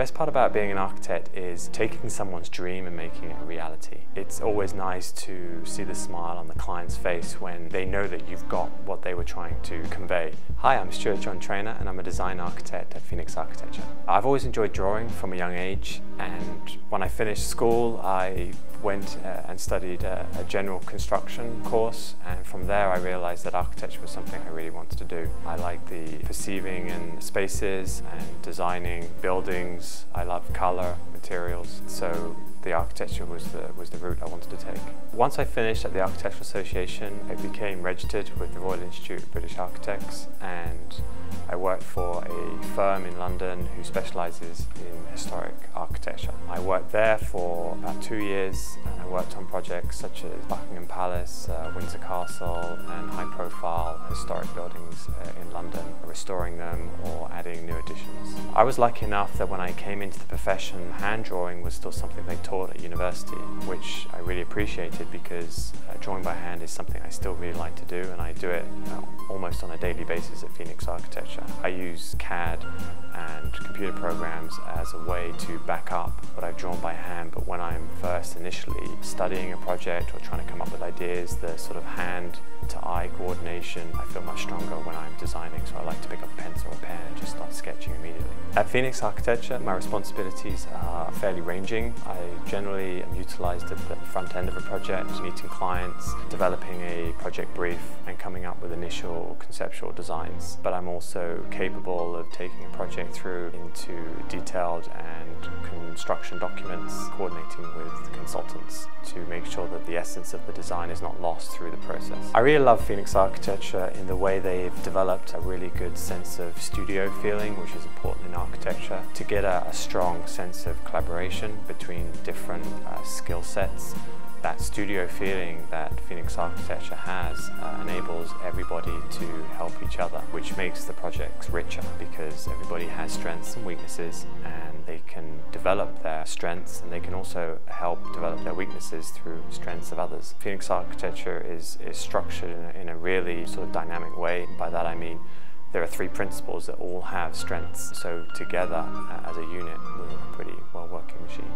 Best part about being an architect is taking someone's dream and making it a reality. It's always nice to see the smile on the client's face when they know that you've got what they were trying to convey. Hi, I'm Stuart Jon Traynor and I'm a design architect at PHX Architecture. I've always enjoyed drawing from a young age, and when I finished school I went and studied a general construction course, and from there I realized that architecture was something I really wanted to do. I like the perceiving in spaces and designing buildings. I love colour, materials, so the architecture was the route I wanted to take. Once I finished at the Architectural Association, I became registered with the Royal Institute of British Architects, and I worked for a firm in London who specialises in historic architecture. I worked there for about 2 years, and I worked on projects such as Beckum Palace, Winsor Castle, and high-profile historic buildings in London, restoring them or adding new additions. I was lucky enough that when I came into the profession, hand drawing was still something they taught at university, which I really appreciated because drawing by hand is something I still really like to do, and I do it almost on a daily basis at PHX Architecture. I use CAD and computer programs as a way to back up what I've drawn by hand, but when I'm first initially studying a project or trying to come up with ideas, the sort of hand-to-eye coordination I feel much stronger when I'm designing, so I like to pick up a pencil or a pen and just start sketching immediately. At PHX Architecture, my responsibilities are fairly ranging. I generally am utilised at the front end of a project, meeting clients, developing a project brief and coming up with initial conceptual designs, but I'm also capable of taking a project through into detailed and construction documents, coordinating with consultants to make sure that the essence of the design is not lost through the process. I really love PHX Architecture in the way they've developed a really good sense of studio feeling, which is important in architecture, to get a strong sense of collaboration between different skill sets. That studio feeling that PHX Architecture has enables everybody to help each other, which makes the projects richer because everybody has strengths and weaknesses, and they can develop their strengths and they can also help develop their weaknesses through strengths of others. PHX Architecture is structured in a really sort of dynamic way. By that I mean there are 3 principles that all have strengths, so together as a unit we're a pretty well working machine.